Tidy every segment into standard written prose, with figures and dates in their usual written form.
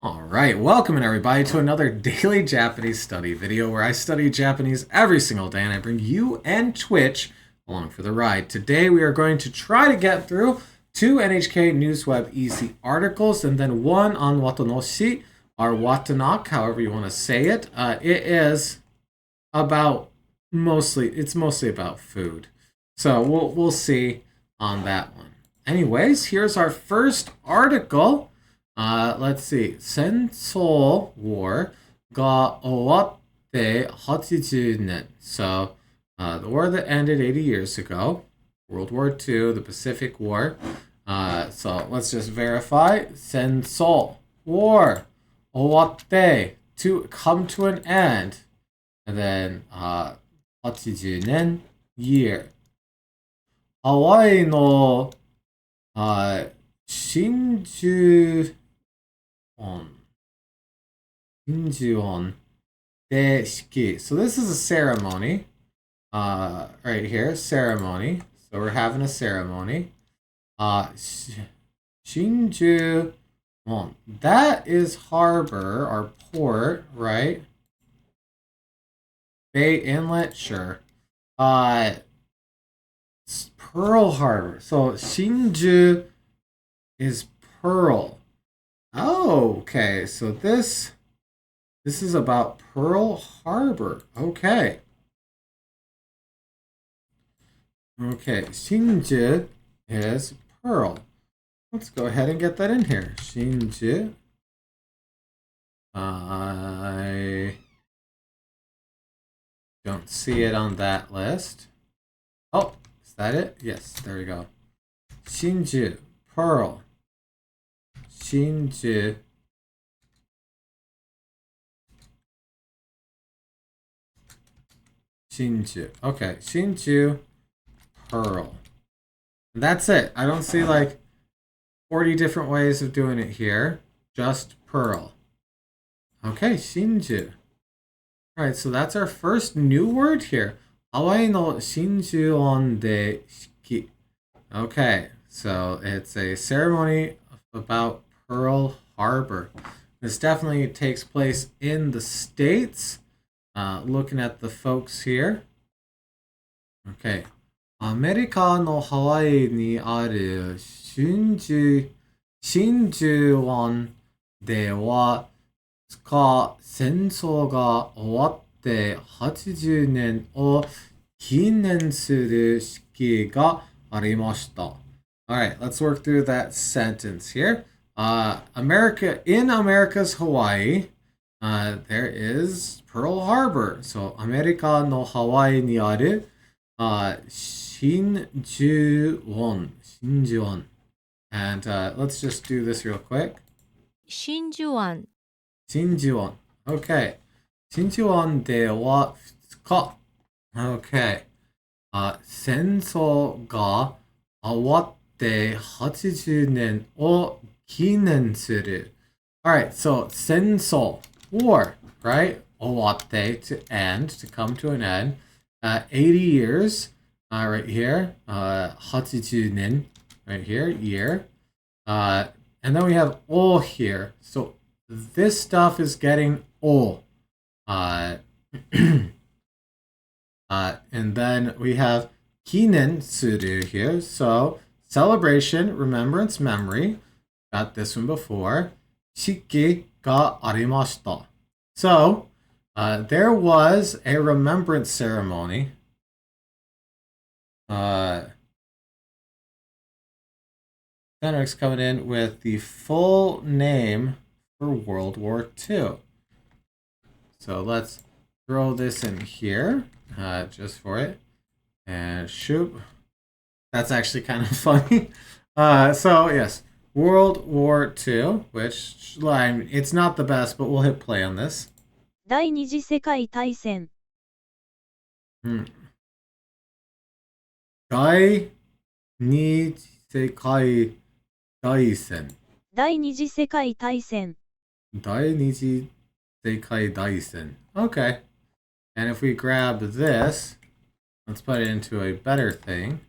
Alright, welcome everybody to another daily Japanese study video where I study Japanese every single day and I bring you and Twitch along for the ride. Today we are going to try to get through two NHK NewsWeb Easy articles and then one on Watanoshi or Watanak, however you want to say it. It is about it's mostly about food. So we'll see on that one. Anyways, here's our first article. Let's see. 戦争 war が終わって 80年. So, the war that ended 80 years ago, World War II, the Pacific War. So let's just verify. 戦争 war 終わって to come to an end. And then 80年 year. Hawaii no 真珠 on. Injuon de shiki. So this is a ceremony. Right here, ceremony. So we're having a ceremony. Shinju on. That is harbor or port, right? Bay Inlet, sure. Pearl Harbor. So Shinju is Pearl. Oh, okay. So this is about Pearl Harbor. Okay. Okay, Shinju is Pearl. Let's go ahead and get that in here. Shinju. I don't see it on that list. Oh, is that it? Yes, there we go. Shinju, Pearl. Shinju. Shinju. Okay, Shinju, Pearl. And that's it. I don't see like 40 different ways of doing it here. Just Pearl. Okay, Shinju. Alright, so that's our first new word here. Hawaii no Shinju on de shiki. Okay, so it's a ceremony about Pearl Harbor. This definitely takes place in the States. Looking at the folks here. Okay. アメリカのハワイにある真珠湾では戦争が終わって80年を記念する式がありました。Alright, let's work through that sentence here. In America's Hawaii, there is Pearl Harbor. So, アメリカのハワイにある、真珠湾. And let's just do this real quick. 真珠湾真珠湾. Okay. 真珠湾では2日. Okay. 戦争が終わって80年を記念する. Alright, so 戦争, war, right? 終わって to end, to come to an end. 80 years, right here. 80年, right here, year. And then we have o here. So this stuff is getting o. And then we have kinen suru here. So celebration, remembrance, memory. Got this one before. Shiki ga arimashita. So there was a remembrance ceremony. Fenric's coming in with the full name for World War II. So let's throw this in here just for it. And shoot. That's actually kind of funny. So, yes, World War II, which line, it's not the best, but we'll hit play on this. 第二次世界大戦 第二次世界大戦. 第二次世界大戦 第二次世界大戦. Okay. And if we grab this, let's put it into a better thing.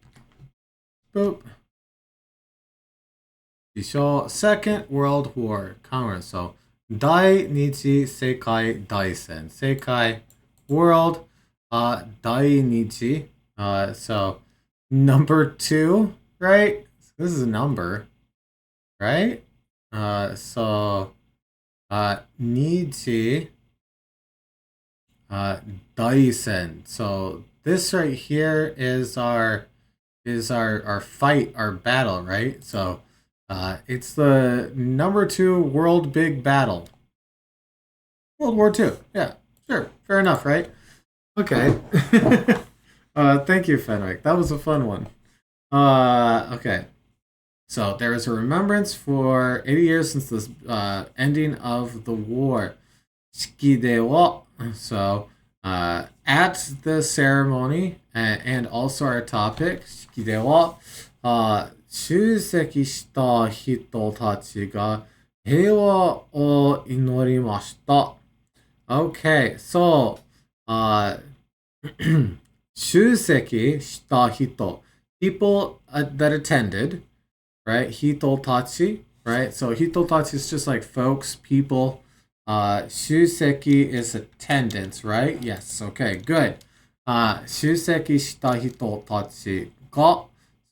Boop. Second World War. So 第二次世界大戦。世界, world, 第二次. So number 2, right? This is a number, right? So 二次大戦. So this right here is our fight, our battle, right? So it's the number 2 world big battle. World War II. Yeah, sure. Fair enough, right? Okay. Thank you, Fenwick. That was a fun one. Okay. So there is a remembrance for 80 years since the ending of the war. Shikide wo. So at the ceremony and also our topic, Shikide wo, 出席した人たちが平和を祈りました。Okay, so 出席した人, people that attended, right? Hitotachi, right? So hitotachi is just like folks, people. Shuseki is attendance, right? Yes, okay, good. Shuseki shita hitotachi ga.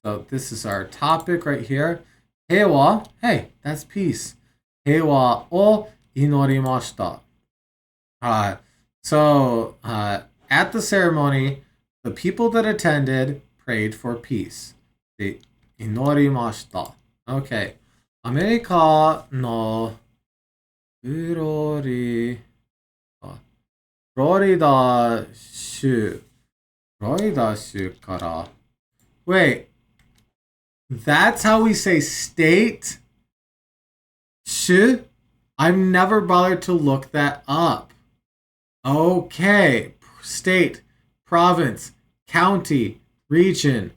So this is our topic right here. Heiwa, hey, that's peace. Heiwa o inorimashita. So at the ceremony, the people that attended prayed for peace. The inorimashita. Okay. アメリカのフロリダ州から Wait, that's how we say state? 州? I've never bothered to look that up. Okay, state, province, county, region,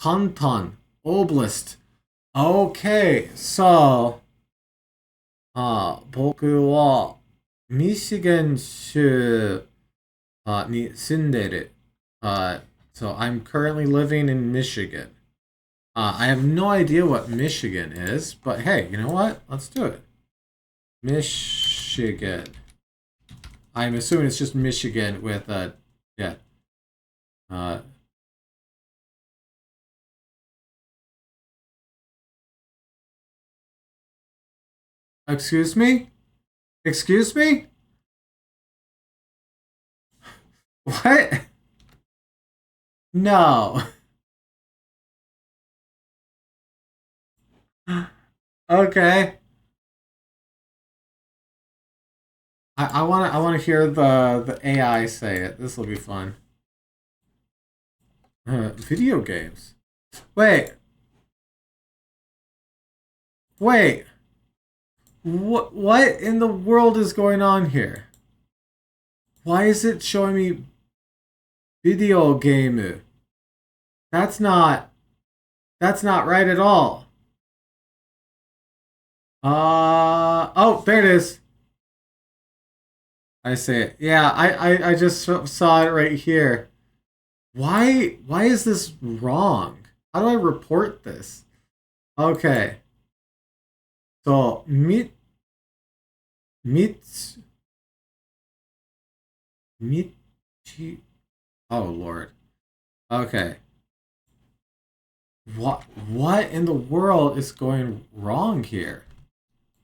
canton, oblast. Okay, so 僕はミシガン州に住んでる。So I'm currently living in Michigan. I have no idea what Michigan is, but hey, you know what? Let's do it. Michigan. I'm assuming it's just Michigan with yeah. Excuse me? Excuse me? What? No. Okay. I wanna hear the AI say it. This will be fun. Video games. Wait. Wait. What in the world is going on here? Why is it showing me video game? That's not right at all. Oh, there it is. I see it. Yeah, I just saw it right here. Why is this wrong? How do I report this? Okay. So Michi. Oh Lord. Okay. What in the world is going wrong here?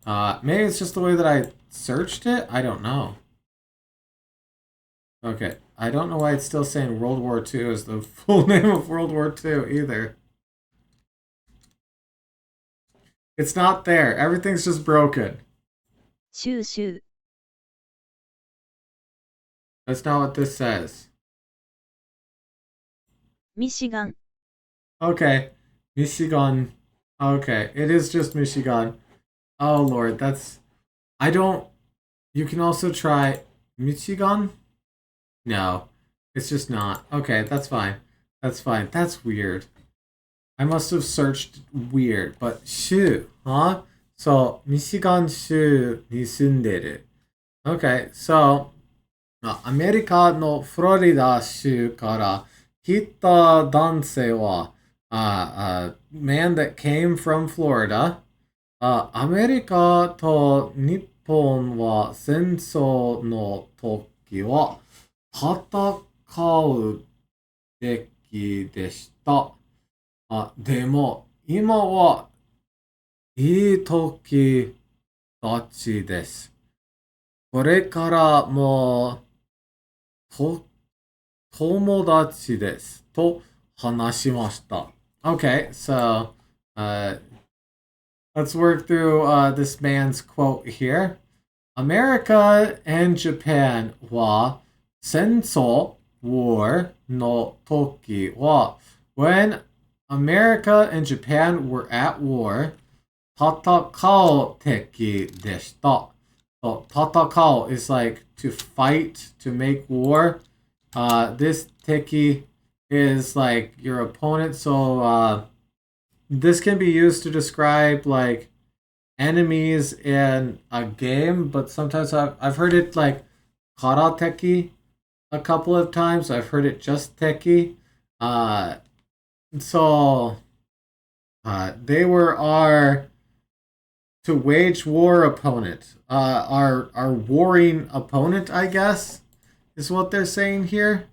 Maybe it's just the way that I searched it. I don't know. Okay. I don't know why it's still saying World War II is the full name of World War II either. It's not there. Everything's just broken. 州州 That's not what this says. ミシガン Okay. Michigan. Okay. It is just Michigan. Oh Lord, you can also try Michigan? No. It's just not. Okay, that's fine. That's fine. That's weird. I must have searched weird, but 州, huh? So, Michigan 州に住んでる. Okay, so, アメリカのフロリダ州から来た男性は、man that came from Florida, アメリカと日本は戦争の時は戦うべきでした。でも今はいい時たちです。これからもと友達です。と話しました。Okay, so let's work through this man's quote here. America and Japan は戦争 war の時は when America and Japan were at war 戦う敵でした。So 戦う is like to fight, to make war. This teki is like your opponent. So this can be used to describe like enemies in a game, but sometimes I've heard it like karateki a couple of times. I've heard it just teki. So they were our to wage war opponent. Our warring opponent, I guess, is what they're saying here.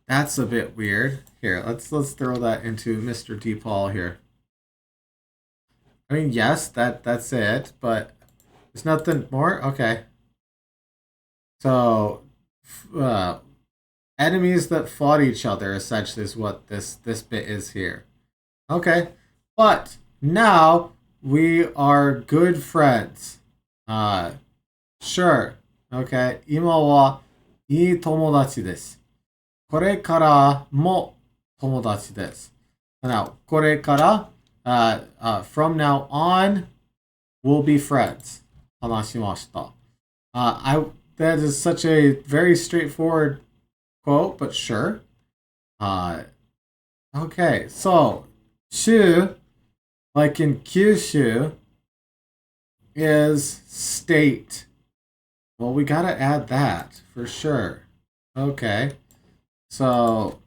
That's a bit weird. Here, let's throw that into Mr. DePaul here. I mean, yes, that's it, but there's nothing more. Okay. So, enemies that fought each other essentially is what this bit is here. Okay, but now we are good friends. Sure. Okay. 今はいい友達です。これからも友達です。Now, これから、from now on, we'll be friends. 話しました。That is such a very straightforward quote, but sure. Okay, so, 州, like in Kyushu, is state. Well, we gotta add that for sure. Okay. So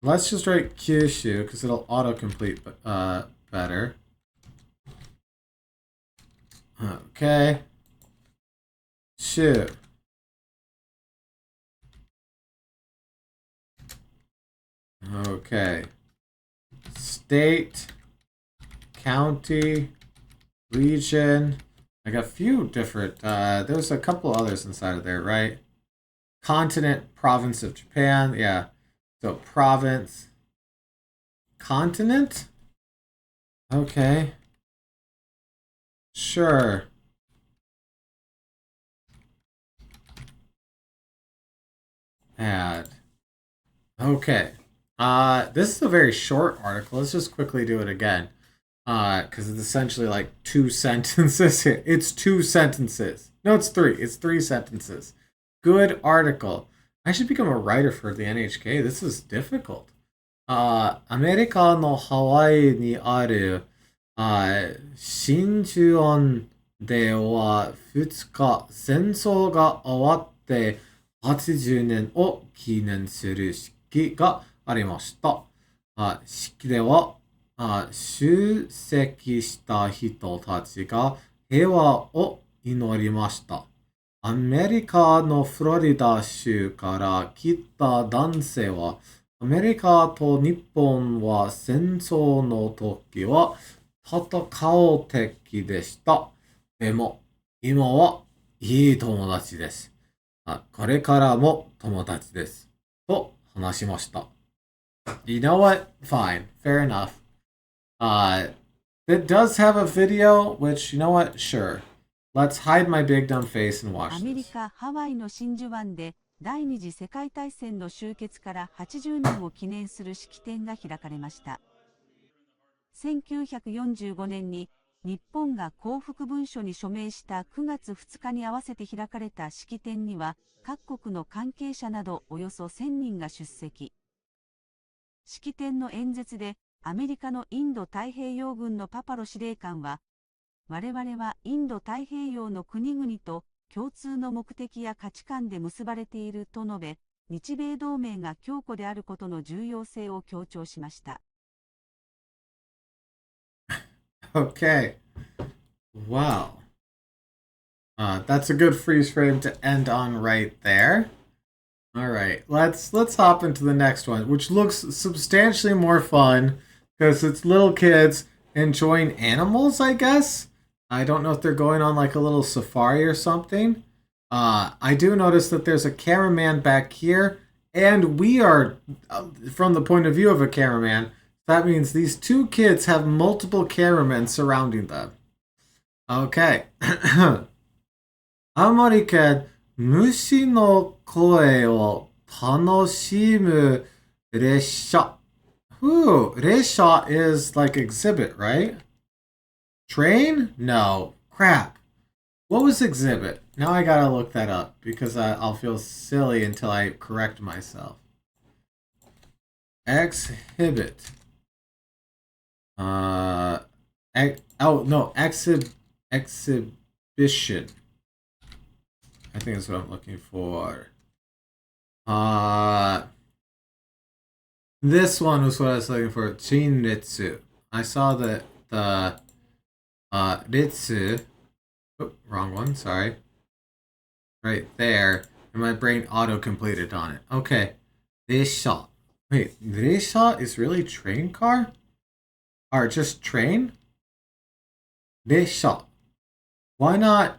let's just write Kyushu because it'll autocomplete better. Okay. Shu. Okay. State, county, region. I got a few different, there's a couple others inside of there, right? Continent, province of Japan. Yeah. So province, continent? Okay. Sure. Add. Okay. This is a very short article. Let's just quickly do it again. Because it's essentially like 2 sentences. It's 2 sentences. No, it's 3. It's 3 sentences. Good article. I should become a writer for the NHK. This is difficult. アメリカのハワイにある、真珠湾では2日戦争が終わって80年を記念する式がありました。式では出席した人たちが平和を祈りました。アメリカのフロリダ州から来た男性は、アメリカと日本は戦争の時は戦う敵でした。でも、今はいい友達です。これからも友達です。と話しました。You know what? Fine. Fair enough. It does have a video, which, you know what? Sure. Let's hide my big dumb face and watch アメリ this. カ・ハワイの真珠湾で第二次世界大戦の終結から80年を記念する式典が開かれました。1945年に日本が降伏文書に署名した9月2日に合わせて開かれた式典には、各国の関係者などおよそ1000人が出席。式典の演説で、アメリカのインド太平洋軍のパパロ司令官は、我々はインド太平洋の国々と共通の目的や価値観で結ばれていると述べ、日米同盟が強固であることの重要性を強調しました。Okay. Wow. That's a good freeze frame to end on right there. All right, let's hop into the next one, which looks substantially more fun because it's little kids enjoying animals, I guess. I don't know if they're going on like a little safari or something. I do notice that there's a cameraman back here, and we are from the point of view of a cameraman. That means these two kids have multiple cameramen surrounding them. Okay. 青森県虫の声を楽しむ列車. Ooh, 列車 is like exhibit, right? Train? No. Crap. What was exhibit? Now I gotta look that up because I'll feel silly until I correct myself. Exhibit. Exhibition. I think that's what I'm looking for. This one was what I was looking for. Chinritsu. I saw the Ritsu. Oh, wrong one, sorry. Right there. And my brain auto-completed on it. Okay. Risha. Wait, Risha is really train car? Or just train? Risha. Why not?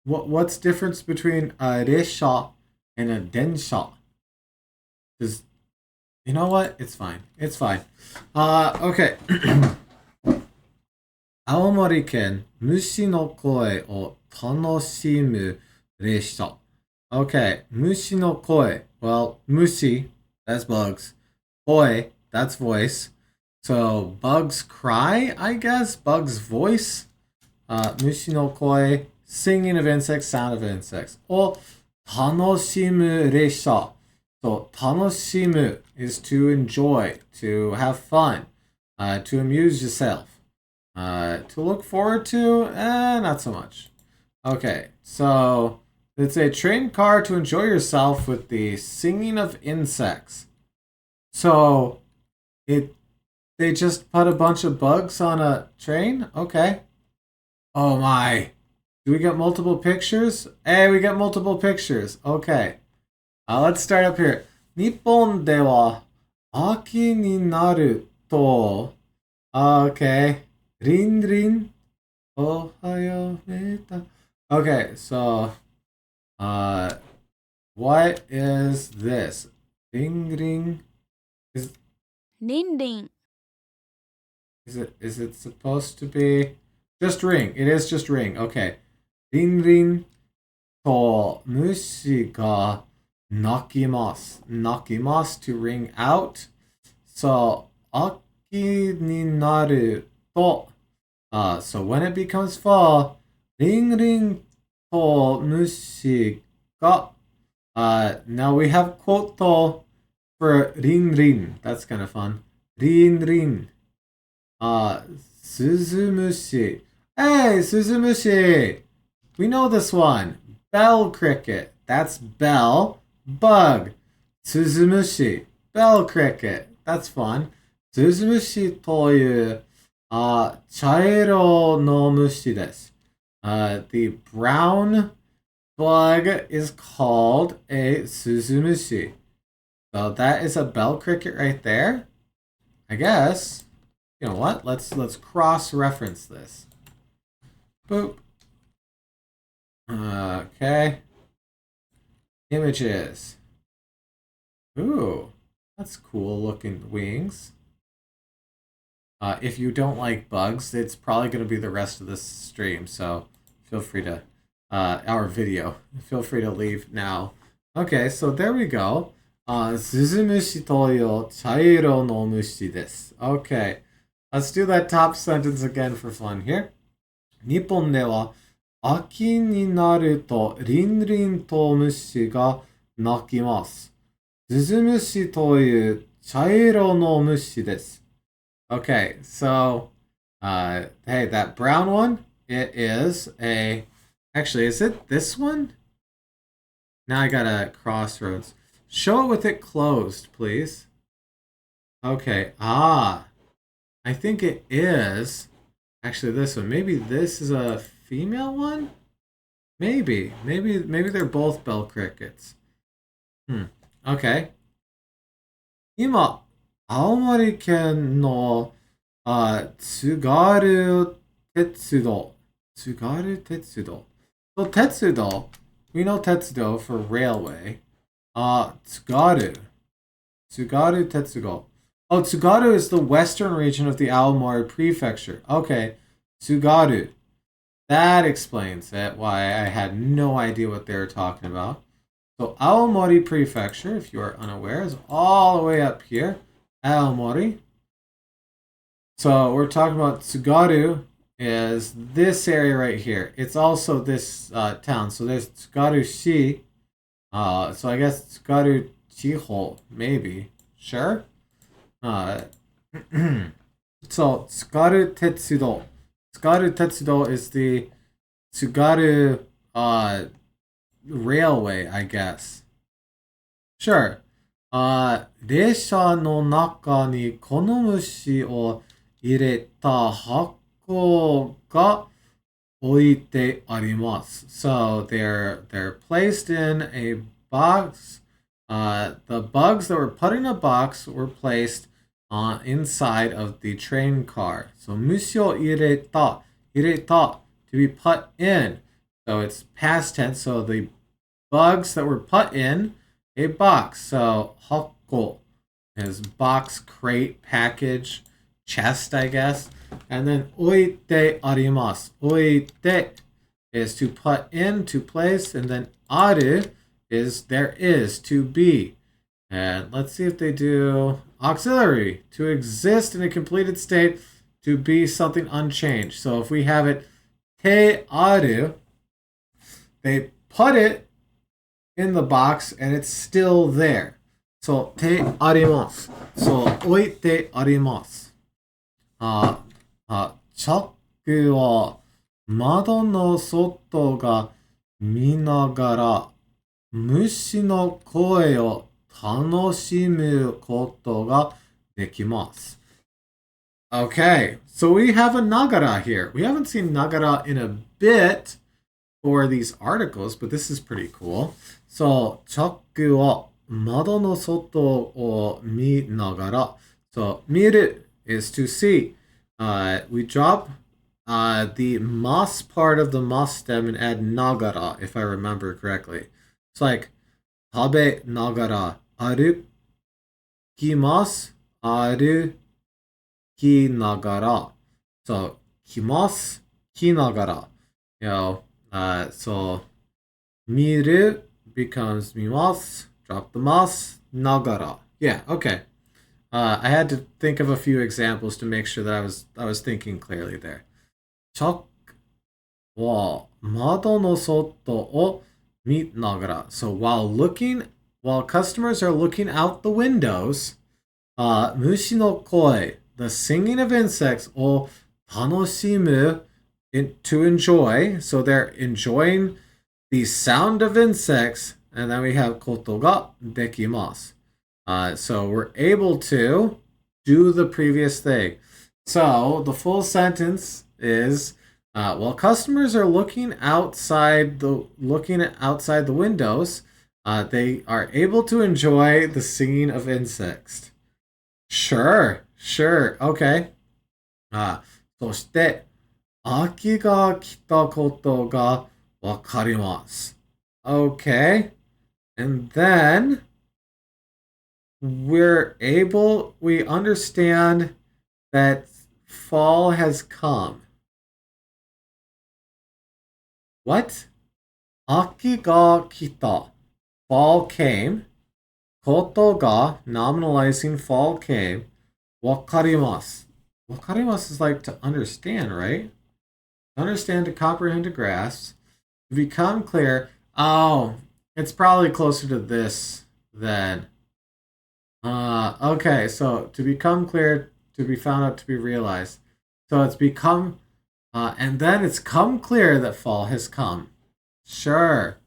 What's difference between a Risha and a Densha? Does you know what? It's fine. It's fine. Okay. 青森県虫の声を楽しむ列車. Okay, 虫の声. Well, 虫, that's bugs. Koi, that's voice. So, bugs cry, I guess? Bugs voice? 虫の声, singing of insects, sound of insects. を楽しむ列車. So, 楽しむ is to enjoy, to have fun, to amuse yourself. To look forward to, not so much. Okay, so it's a train car to enjoy yourself with the singing of insects. So they just put a bunch of bugs on a train? Okay. Oh my. Do we get multiple pictures? Hey, we get multiple pictures. Okay. Let's start up here. 日本では秋になると Okay. Rin rin. Ohayo meta. Okay, so what is this? Ring ring. Rin rin. Is it supposed to be just ring? It is just ring. Okay. Rin rin to mushi ga nakimasu. Nakimasu to ring out. So aki ni naru to. So when it becomes fall, ring ring to mushi ga. Now we have quote to for rin rin. That's kind of fun. Rin rin. Suzumushi. Hey, Suzumushi! We know this one. Bell cricket. That's bell. Bug. Suzumushi. Bell cricket. That's fun. Suzumushi という茶色の虫です. The brown bug is called a suzumushi. So that is a bell cricket right there. I guess. You know what? Let's cross-reference this. Boop. Okay. Images. Ooh, that's cool looking wings. If you don't like bugs, it's probably going to be the rest of this stream, so feel free to, our video, feel free to leave now. Okay, so there we go. Suzumushi toyo chairo no mushi desu. Okay, let's do that top sentence again for fun here. 日本では秋になるとリンリンと虫が鳴きます。スズムシという茶色の虫です。Okay, so, hey, that brown one, it is a, actually, is it this one? Now I gotta crossroads. Show it with it closed, please. Okay, I think it is, actually this one. Maybe this is a female one? Maybe they're both bell crickets. Okay. 今、青森県の津軽鉄道。津軽鉄道。So 鉄道, we know 鉄道 for railway. Tsugaru. Tsugaru Tetsugo. Oh, Tsugaru is the western region of the Aomori Prefecture. Okay, Tsugaru. That explains it, why I had no idea what they were talking about. So Aomori Prefecture, if you are unaware, is all the way up here. Aomori. So we're talking about Tsugaru is this area right here. It's also this town. So there's Tsugaru-shi. So I guess Tsugaru Chiho, maybe. Sure? So Tsugaru Tetsudo. Tsugaru Tetsudo is the Tsugaru railway, I guess. Sure. 列車の中にこの虫を入れた箱が置いてあります。So they're placed in a box. The bugs that were put in a box were placed inside of the train car. So 虫を入れた to be put in. So it's past tense. So the bugs that were put in a box. So 箱 is box, crate, package, chest, I guess. And then 置いてあります. 置いて is to put in, to place. And then ある is there is, to be. And let's see if they do auxiliary, to exist in a completed state, to be something unchanged. So if we have it te aru, they put it in the box and it's still there. So te arimasu. So 置いてあります。チャックは窓の外が見ながら虫の声を楽しむことができます。Okay, so we have a nagara here. We haven't seen nagara in a bit for these articles, but this is pretty cool. So, チャックは窓の外を見ながら. So, 見る is to see. We drop the mas part of the mas stem and add nagara, if I remember correctly. It's like 食べながら歩きます。歩きながら. So, 来ます。来ながら. You know, so 見る becomes 見ます. Drop the mas. Nagara. Yeah, okay. I had to think of a few examples to make sure that I was thinking clearly there. チャックは窓の外を見ながら. So while customers are looking out the windows, 虫の声, the singing of insects を楽しむ to enjoy. So they're enjoying the sound of insects, and then we have ことができます. So we're able to do the previous thing. So the full sentence is, while customers are looking outside the windows, they are able to enjoy the singing of insects. Sure, okay. そして秋が来たことがわかります. Okay, and then we understand that fall has come. What? 秋が来た. Fall came. ことが nominalizing fall came. わかります. Wakarimasu is like to understand, right? To understand, to comprehend, to grasp. To become clear. Oh, it's probably closer to this then. Okay, so to become clear, to be found out, to be realized. So it's become, and then it's come clear that fall has come. Sure.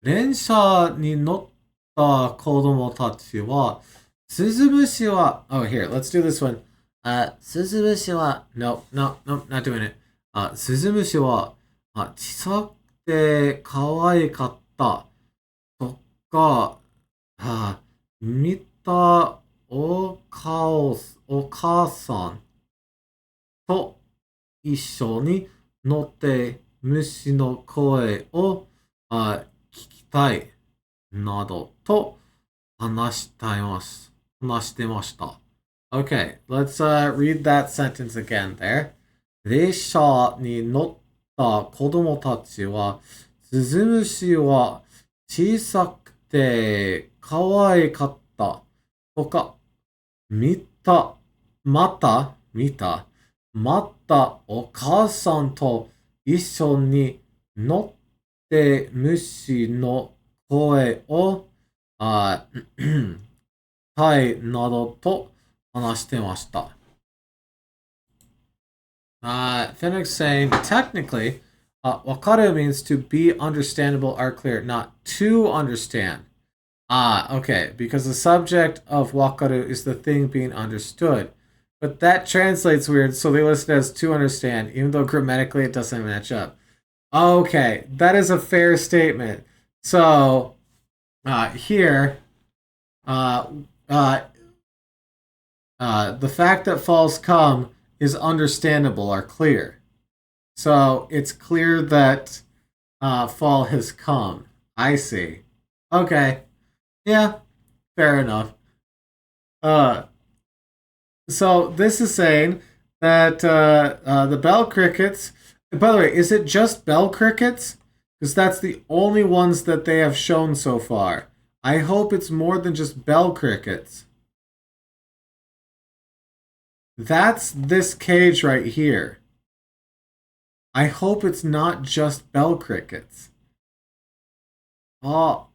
電車に乗った子供たちは、スズムシは, oh, here, let's do this one. スズムシは, no, not doing it. スズムシは小さくて可愛かったとか、見たお母さんと一緒に乗って虫の声を聞きたいなどと話してました。Okay, let's read that sentence again there. 列車に乗った子供たちは、スズムシは小さくて可愛かったとか、見た、またお母さんと一緒に乗って虫の声をたいなどと話してました。Phoenix saying, technically, wakaru means to be understandable or clear, not to understand. Okay, because the subject of wakaru is the thing being understood. But that translates weird, so they list it as to understand, even though grammatically it doesn't match up. Okay, that is a fair statement. So, here, the fact that falls come is understandable or clear. So, it's clear that fall has come. I see. Okay. Yeah, fair enough. So this is saying that the bell crickets. By the way, is it just bell crickets? Because that's the only ones that they have shown so far. I hope it's more than just bell crickets. That's this cage right here. I hope it's not just bell crickets. Ah,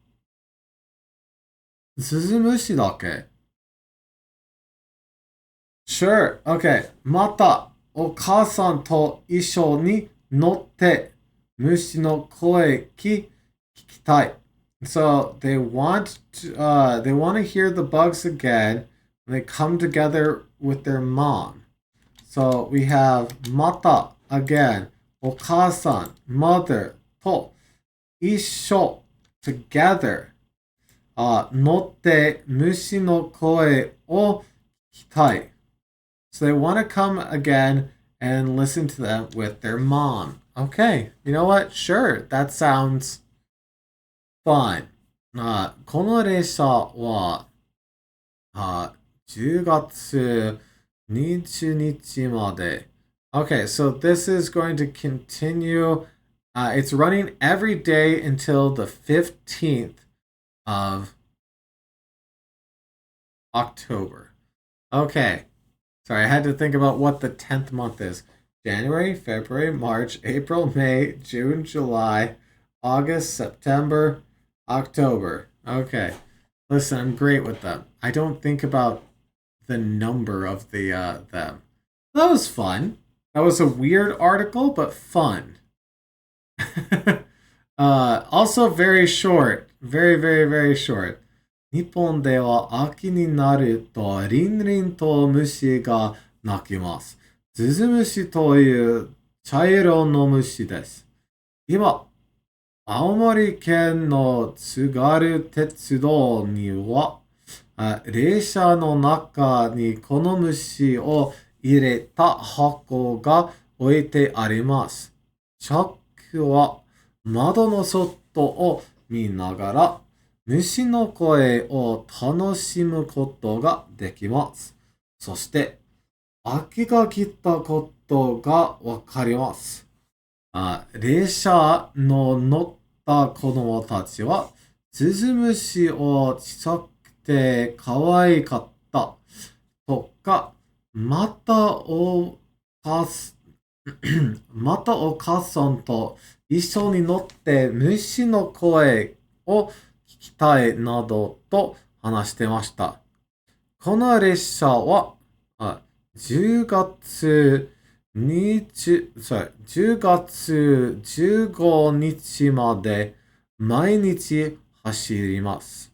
スズムシだけ? Sure, okay. またお母さんと一緒に乗って虫の声聞きたい. So they want to hear the bugs again when they come together with their mom. So we have また again, お母さん mother と一緒 together. 乗って虫の声を聞きたい. So they want to come again and listen to them with their mom. Okay, you know what? Sure, that sounds fun. この列車は10月20日まで. Okay, so this is going to continue. It's running every day until the 15th of October. Okay. Sorry, I had to think about what the 10th month is. January, February, March, April, May, June, July, August, September, October. Okay. Listen, I'm great with them. I don't think about the number of the them. That was fun. That was a weird article, but fun. Also very short. Very, very, very short. 日本では秋になるとリンリンと虫が鳴きます。スズムシという茶色の虫です。今、青森県の津軽鉄道には、列車の中にこの虫を入れた箱が置いてあります。客は窓の外を見ながら虫の声を楽しむことができます。そして、秋が来たことがわかります。列車の乗った子供たちは、スズムシを小さくて可愛かったとか、またお母さんと一緒に乗って虫の声を聞きたいなどと話してました。この列車は10月15日まで毎日走ります。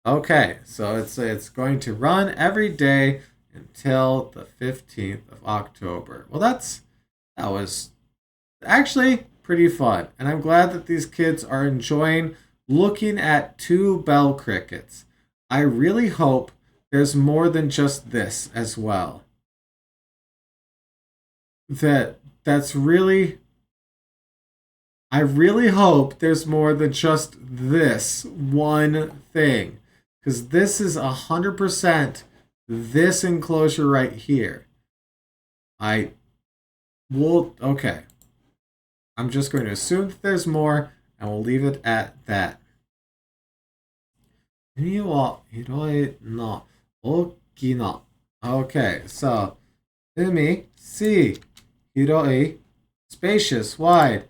Okay, so it's going to run every day until the 15th of October. Well, that was actually pretty fun. And I'm glad that these kids are enjoying looking at two bell crickets. I really hope there's more than just this as well. That's really I really hope there's more than just this one thing. Because this is 100% this enclosure right here. I will, okay. I'm just going to assume that there's more, and we'll leave it at that. 海は広いな、大きな。Okay, so, 海、sea, 広い, spacious, wide,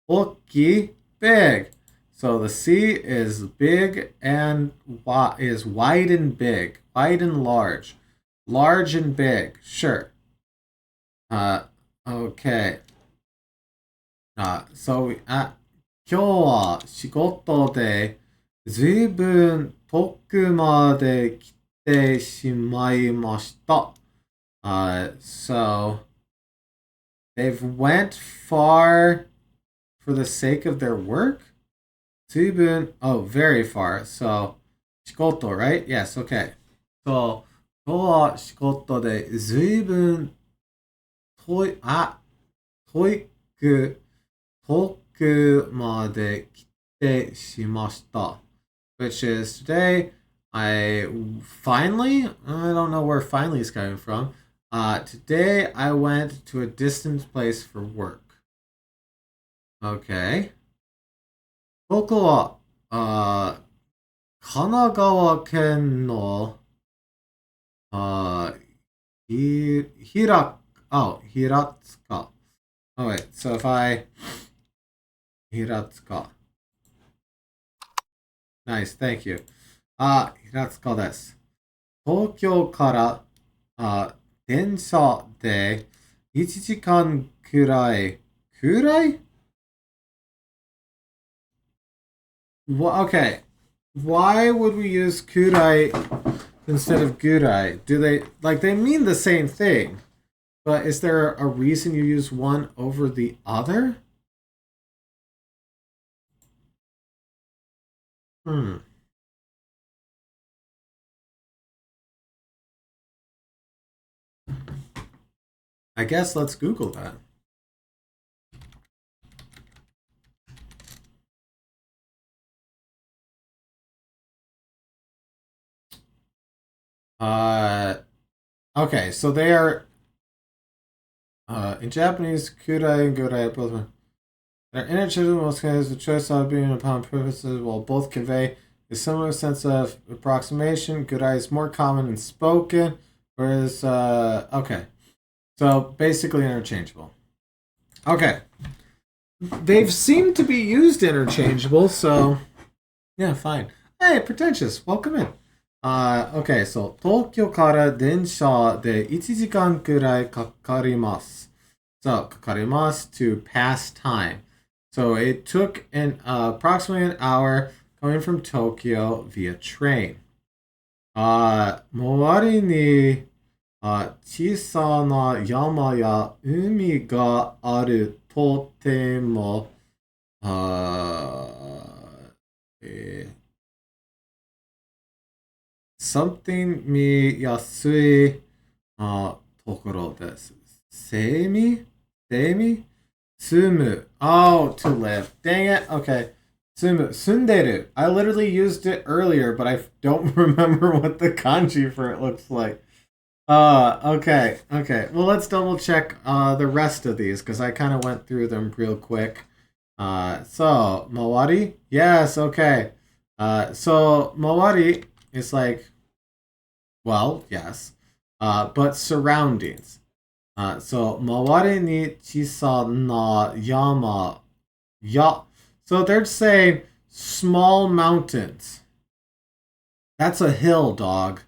大きい, big. So the sea is big and is wide and big, wide and large and big. Sure. Okay. So 今日は仕事でずいぶん遠くまで来てしまいました。So they've went far for the sake of their work? ずいぶん, oh, very far. So 仕事, right? Yes, okay. So 今日は仕事でずいぶん遠くまで来てしました。Which is today, I don't know where finally is coming from. Today I went to a distant place for work. Okay. 僕は、神奈川県の、平塚. Oh wait, so if I 平塚. Nice, thank you. 平塚です。東京から電車で1時間くらい。Okay. Why would we use kurai instead of gurai? Do they mean the same thing? But is there a reason you use one over the other? I guess let's Google that. Okay, so they are in Japanese, kurai and gurai both they're interchangeable in most cases. The choice of being upon purposes while both convey a similar sense of approximation. Gurai is more common and spoken, whereas okay, so basically interchangeable. Okay, they've seemed to be used interchangeable, so yeah, fine. Hey, pretentious, welcome in. Okay, so 東京から電車で1時間くらいかかります。So かかります to pass time. So it took approximately an hour coming from Tokyo via train. 周りに小さな山や海があるとてもsomething 見やすいところです。住む. Oh, to live. Dang it. Okay. Sunderu. I literally used it earlier, but I don't remember what the kanji for it looks like. Okay. Well, let's double check the rest of these because I kind of went through them real quick. So mawari. Yes. Okay. So mawari is like, well, yes, but surroundings. So mawari ni chisa na yama. So they're saying small mountains. That's a hill, dog.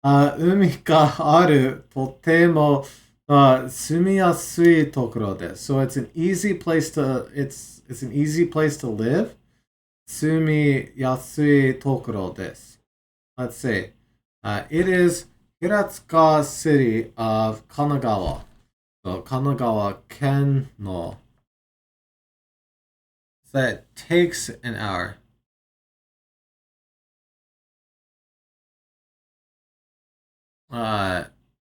Umi ga aru totemo sumiyasui tokoro desu. So it's an easy place to live. Sumiyasui tokoro desu. Let's see. It is Hiratsuka city of Kanagawa. So Kanagawa ken no that it takes an hour.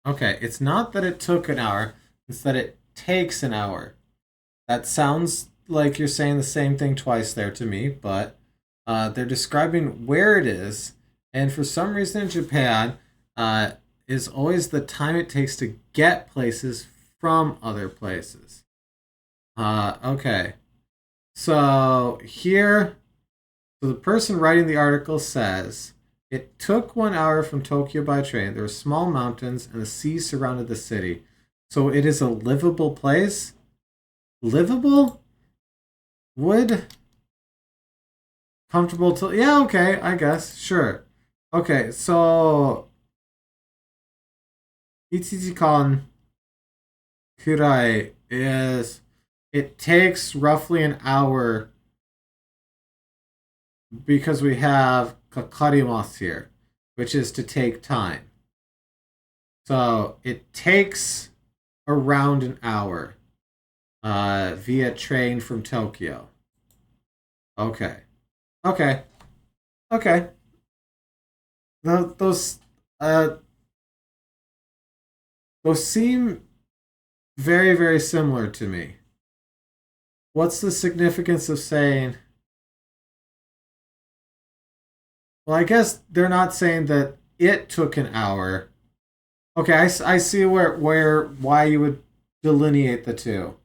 Okay, it's not that it took an hour, it's that it takes an hour. That sounds like you're saying the same thing twice there to me, but they're describing where it is, and for some reason in Japan, is always the time it takes to get places from other places. Okay. So here, so the person writing the article says, it took 1 hour from Tokyo by train. There were small mountains and the sea surrounded the city. So it is a livable place? Livable? Wood? Comfortable to... Yeah, okay, I guess. Sure. Okay, so... 1時間 kurai is... It takes roughly an hour because we have kakarimasu here, which is to take time. So it takes around an hour via train from Tokyo. Okay. Okay. Okay. Those seem very, very similar to me. What's the significance of saying... Well, I guess they're not saying that it took an hour. Okay, I see why you would delineate the two.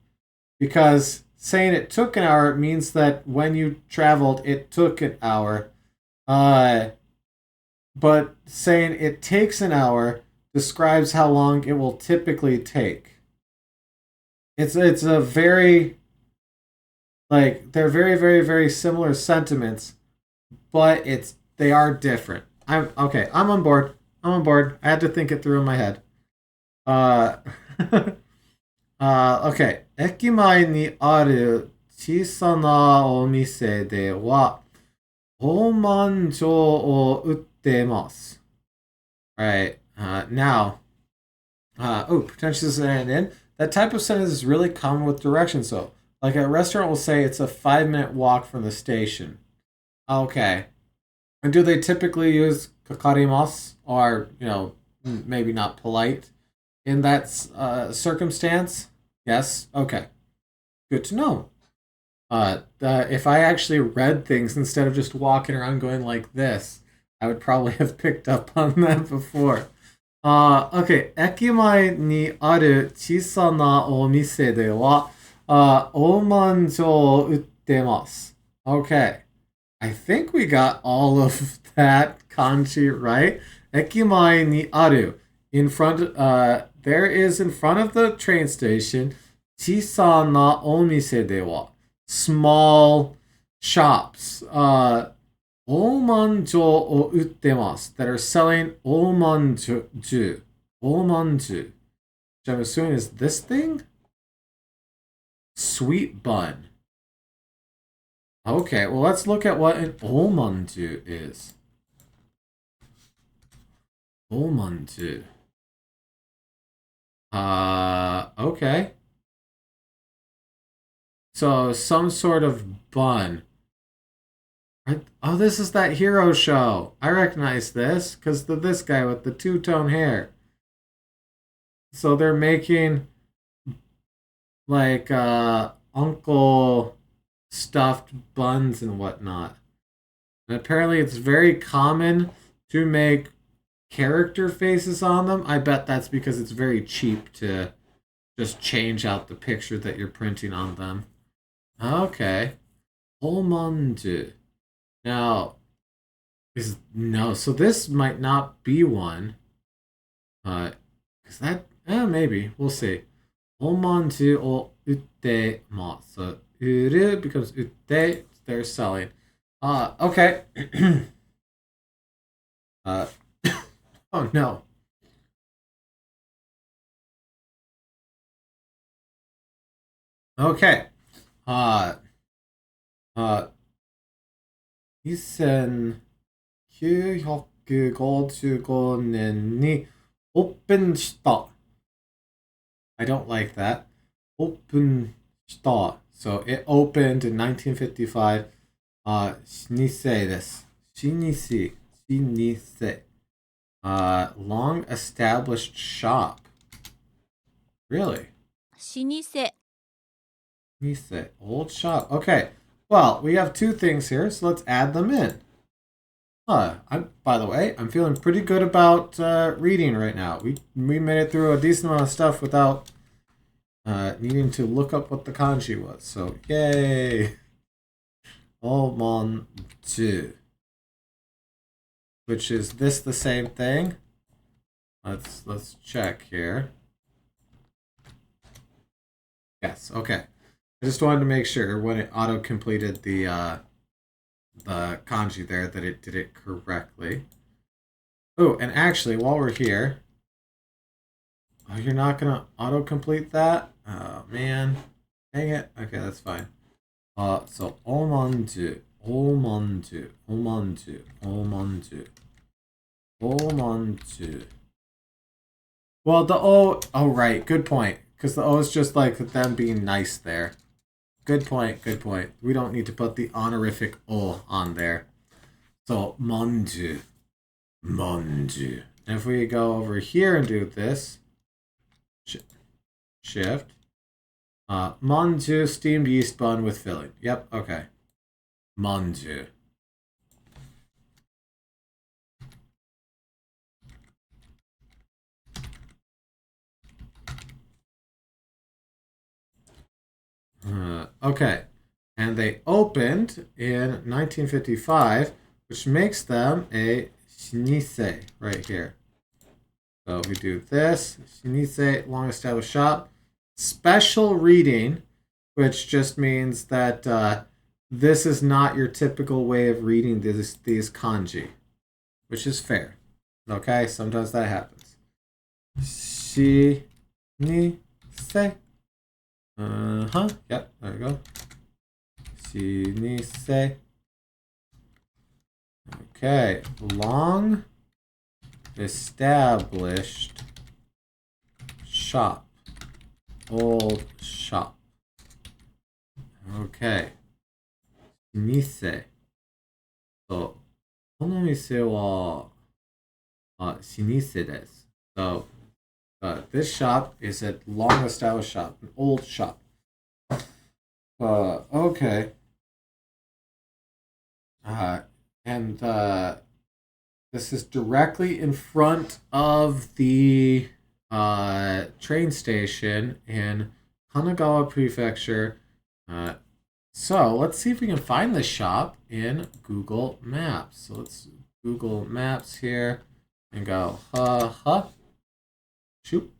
Because saying it took an hour means that when you traveled, it took an hour. But saying it takes an hour describes how long it will typically take. It's a very... Like, they're very, very, very similar sentiments, but they are different. I'm on board. I had to think it through in my head. Okay. 駅前にある小さなお店では、宝満状を売ってます。Alright, now, pretentious and in. That type of sentence is really common with directions, though. Like a restaurant will say it's a 5-minute walk from the station. Okay. And do they typically use kakarimasu, or, maybe not polite in that circumstance? Yes? Okay. Good to know. If I actually read things instead of just walking around going like this, I would probably have picked up on that before. Okay. 駅前にある小さなお店では、おまんじゅうを売ってます。Okay. I think we got all of that kanji right. 駅前にある in front there is in front of the train station 小さなお店では small shops おまんじゅうを売ってます that are selling おまんじゅう which I'm assuming is this thing? Sweet bun. Okay, well, let's look at what an omanju is. Omanju. Okay. So, some sort of bun. Oh, this is that hero show. I recognize this, because this guy with the two-tone hair. So, they're making, like, Uncle... stuffed buns and whatnot. And apparently it's very common to make character faces on them. I bet that's because it's very cheap to just change out the picture that you're printing on them. Okay. Omanju. Now, so this might not be one. Is that, maybe. We'll see. Omanju o utte masu. Uru becomes utte. They're selling. Okay. Oh no. Okay. 1955年にオープンした。I don't like that. オープンした So it opened in 1955. 老舗です。老舗。Long established shop. Really? 老舗 Latte, old shop. Okay. Well, we have two things here, so let's add them in. By the way, I'm feeling pretty good about reading right now. We made it through a decent amount of stuff without needing to look up what the kanji was. So yay! Omonju. Which is this the same thing? Let's check here. Yes. Okay. I just wanted to make sure when it auto completed the kanji there that it did it correctly. Oh, and actually, while we're here, oh, you're not gonna auto-complete that? Oh man, dang it. Okay, that's fine. So omanju, omanju, omanju, omanju, omanju. Well, the O. Oh right, good point. Because the O is just like them being nice there. Good point, good point. We don't need to put the honorific O on there. So, manju. Manju. And if we go over here and do this, shift. Manju, steamed yeast bun with filling. Yep, okay. Manju. Okay. And they opened in 1955, which makes them a shinise right here. So we do this, shinise, long established shop, special reading, which just means that this is not your typical way of reading these kanji, which is fair. Okay, sometimes that happens. Shinise. Yep, there we go. Shinise. Okay, long established shop. Old shop. Okay. 店。そう。この店は、老舗です。So, this shop is a long established shop, an old shop. Okay. And this is directly in front of the train station in Kanagawa Prefecture. So let's see if we can find this shop in Google Maps. So let's Google Maps here and go, shoot.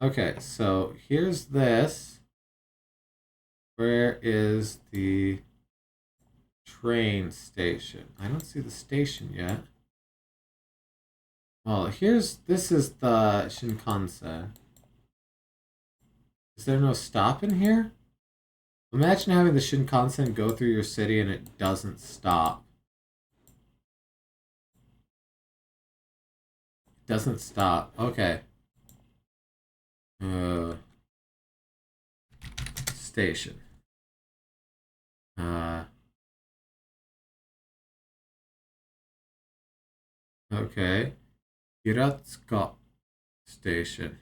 Okay, so here's this. Where is the train station? I don't see the station yet. Well, this is the Shinkansen. Is there no stop in here? Imagine having the Shinkansen go through your city and it doesn't stop. It doesn't stop. Okay. Station. Okay. Hiratsuka Station.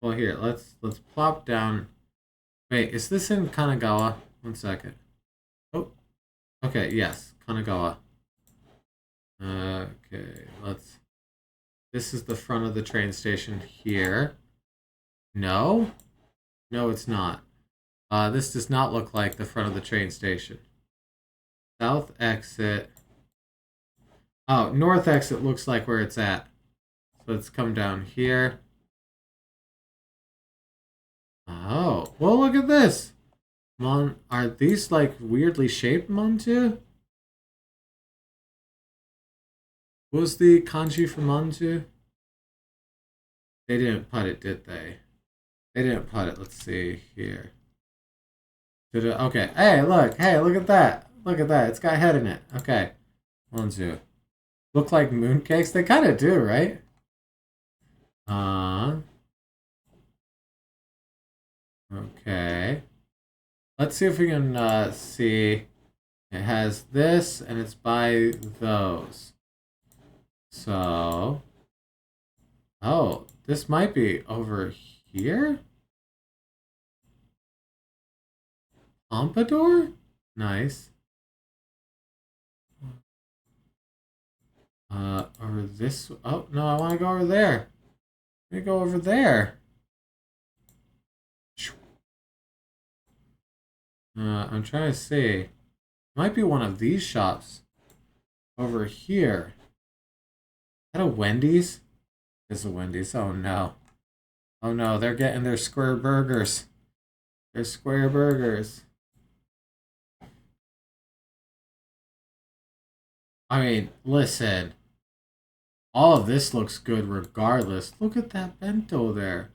Well, here, let's plop down. Wait, is this in Kanagawa? 1 second. Oh, okay, yes, Kanagawa. Okay, this is the front of the train station here. No? No, it's not. This does not look like the front of the train station. South exit. Oh, north exit looks like where it's at. So let's come down here. Oh, well, look at this. Are these like weirdly shaped manju? What was the kanji for manju? They didn't put it, did they? They didn't put it. Let's see here. Okay. Hey, look at that. Look at that. It's got a head in it. Okay. Onzu. Look like mooncakes? They kind of do, right? Okay. Let's see if we can see. It has this, and it's by those. So, oh, this might be over here? Pompadour? Nice. Over this, oh, no, I want to go over there. Let me go over there. I'm trying to see. Might be one of these shops over here. Is that a Wendy's? It's a Wendy's. Oh no. Oh no, they're getting their square burgers. They're square burgers. I mean, listen. All of this looks good regardless. Look at that bento there.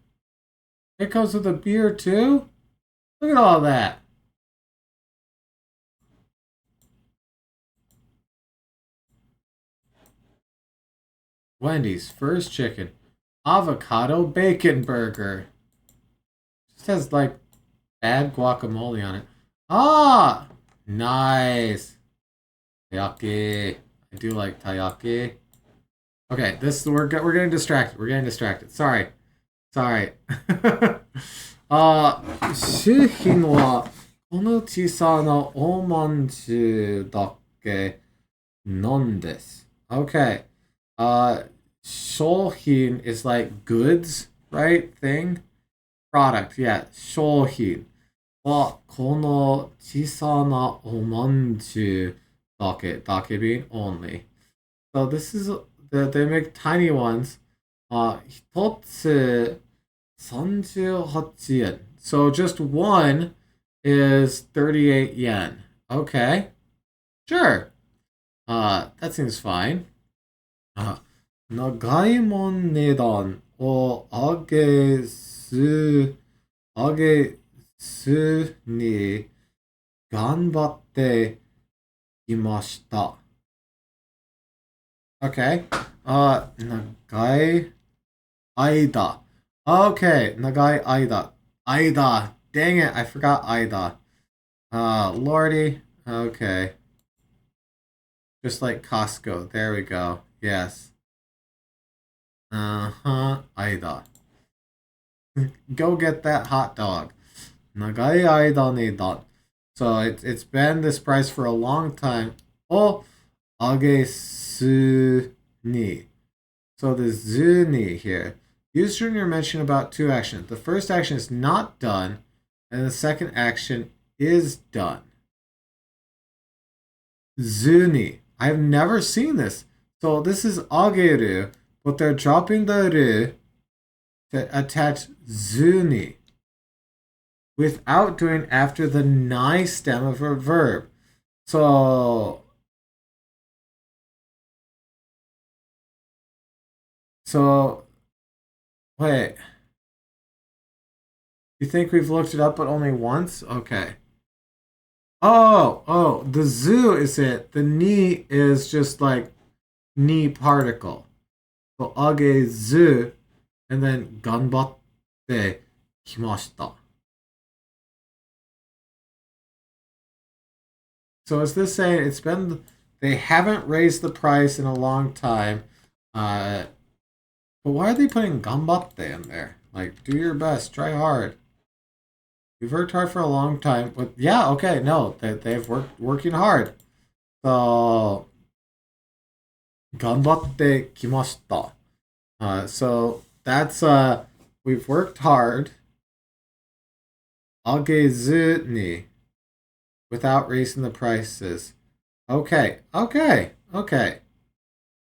It comes with a beer too? Look at all that. Wendy's first chicken. Avocado bacon burger. Just has like bad guacamole on it. Ah! Nice. Taiyaki. I do like taiyaki. Okay, we're getting distracted. We're getting distracted. Sorry. 商品はこの小さなおまんじゅうだけなんです。Okay.商品 is like goods, right? Thing? Product, yeah. 商品はこの小さなおまんじゅうだけ being only. So this is, they make tiny ones. 一つ38 yen. So just one is 38 yen. Okay. Sure. That seems fine. 長いもん値段を上げすに頑張っていました。Okay. 長い間. Okay, 長い間. Aida. Dang it, I forgot Aida. Lordy. Okay. Just like Costco. There we go. Yes. Aida. Go get that hot dog. Nagai aida nidan. So it's been this price for a long time. O age su ni. So the zu ni here. Use during your mention about two actions. The first action is not done, and the second action is done. Zuni. I've never seen this. So this is ageru, but they're dropping the ru to attach zuni without doing after the nai stem of a verb. So wait. You think we've looked it up but only once? Okay. Oh, the zu is it. The ni is just like ni particle. So age zu, and then ganbatte kimashita. So is this saying they haven't raised the price in a long time, but why are they putting ganbatte in there? Like, do your best, try hard. We've worked hard for a long time, but yeah, okay, no, they've working hard. So ganbatte kimashita. So that's we've worked hard. Agezu ni. Without raising the prices. Okay.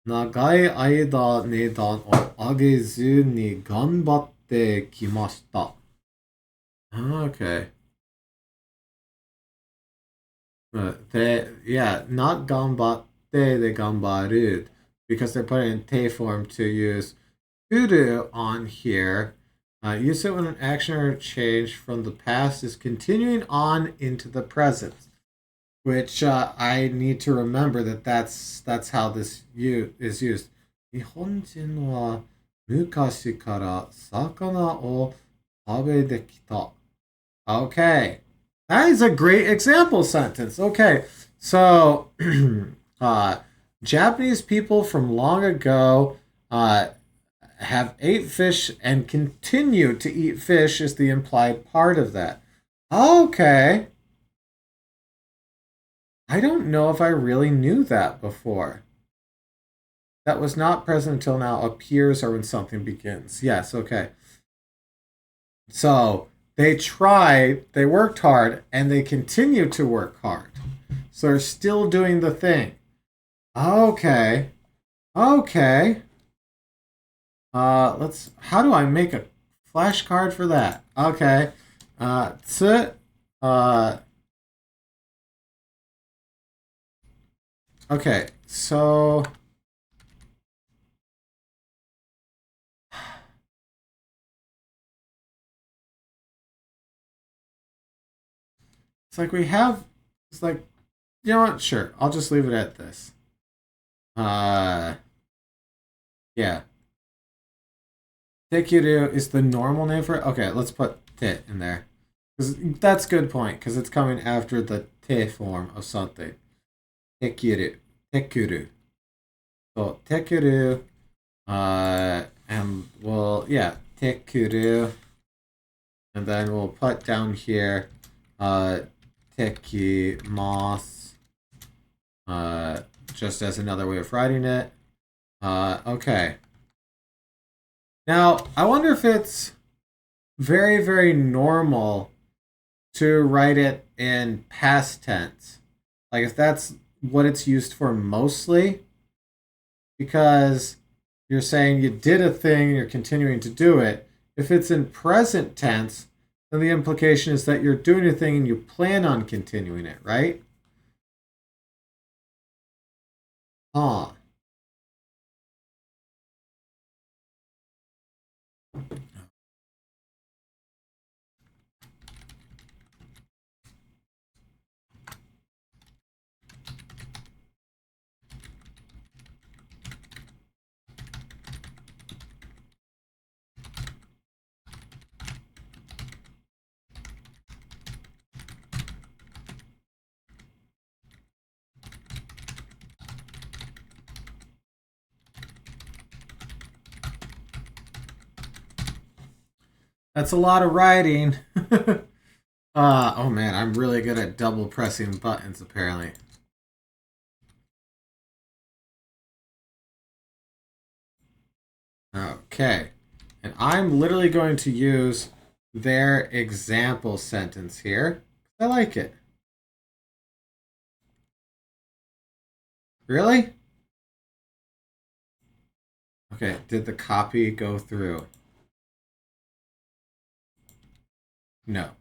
長い間値段を上げずに頑張ってきました。Okay. Not 頑張って they 頑張る because they're putting in te form to use uru on here. Use it when an action or change from the past is continuing on into the present. which I need to remember that that's how this is used. 日本人は昔から魚を食べてきた. Okay. That is a great example sentence. Okay. So, Japanese people from long ago have ate fish and continue to eat fish is the implied part of that. Okay. I don't know if I really knew that before. That was not present until now, appears or when something begins. Yes, okay. So they tried, they worked hard, and they continue to work hard. So they're still doing the thing. Okay. Okay. How do I make a flashcard for that? Okay. Okay, so it's like it's like, you know what? Sure, I'll just leave it at this. Yeah. Tekiru is the normal name for it. Okay, let's put te in there. Because that's a good point, because it's coming after the te form of something. Tekiru. Tekuru. So, tekuru. And we'll, yeah, tekuru. And then we'll put down here, tekimasu. Just as another way of writing it. Okay. Now, I wonder if it's very, very normal to write it in past tense. Like, if that's what it's used for mostly. Because you're saying you did a thing and you're continuing to do it. If it's in present tense, then the implication is that you're doing a thing and you plan on continuing it, right? Huh. That's a lot of writing. Oh man, I'm really good at double pressing buttons apparently. Okay. And I'm literally going to use their example sentence here. I like it. Really? Okay, did the copy go through? No.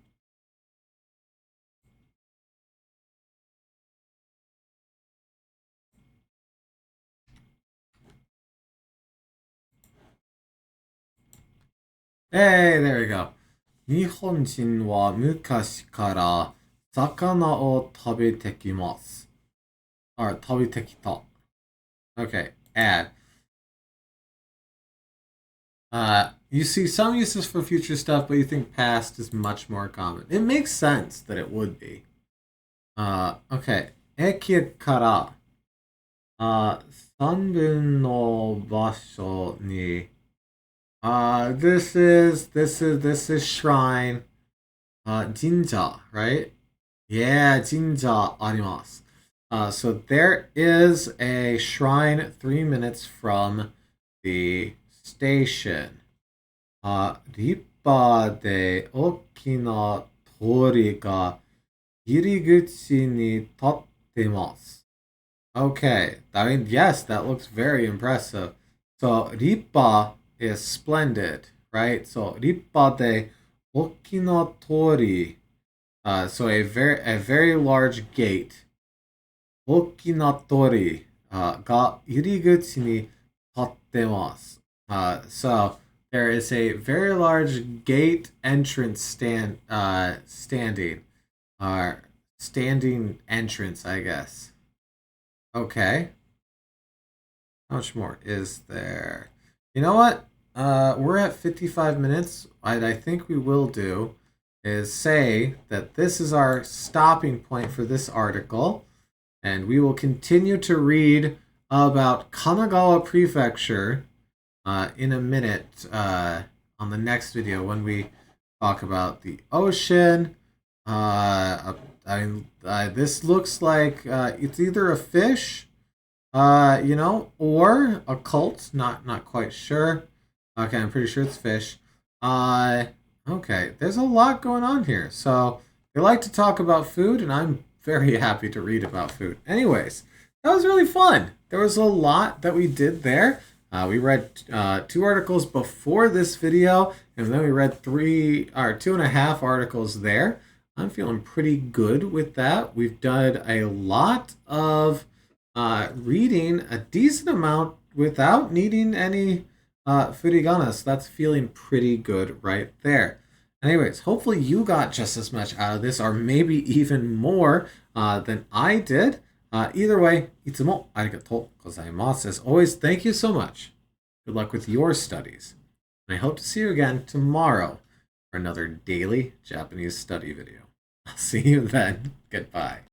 Hey, there we go. 日本人は昔から魚を食べてきます. Or 食べてきた. Okay, add. You see some uses for future stuff, but you think past is much more common. It makes sense that it would be. Okay. 駅から、3分の場所に、this is shrine. Jinja, right? Yeah, jinja あります. So there is a shrine 3 minutes from the station. 立派で大きな通りが入り口に立ってます. Okay, I mean, yes, that looks very impressive. So, 立派 is splendid, right? So, 立派で大きな通り. So a very large gate. 大きな通りが入り口に立ってます. So there is a very large gate entrance standing. standing entrance, I guess. Okay. How much more is there? You know what? We're at 55 minutes. What I think we will do is say that this is our stopping point for this article, and we will continue to read about Kanagawa Prefecture in a minute on the next video when we talk about the ocean. This looks like it's either a fish, or a cult. Not quite sure. Okay, I'm pretty sure it's fish. Okay, there's a lot going on here. So they like to talk about food, and I'm very happy to read about food. Anyways, that was really fun. There was a lot that we did there. We read 2 articles before this video, and then we read 2.5 articles there. I'm feeling pretty good with that. We've done a lot of reading, a decent amount without needing any furigana, so that's feeling pretty good right there. Anyways, hopefully you got just as much out of this, or maybe even more than I did. Either way, いつもありがとうございます. As always, thank you so much. Good luck with your studies. And I hope to see you again tomorrow for another daily Japanese study video. I'll see you then. Goodbye.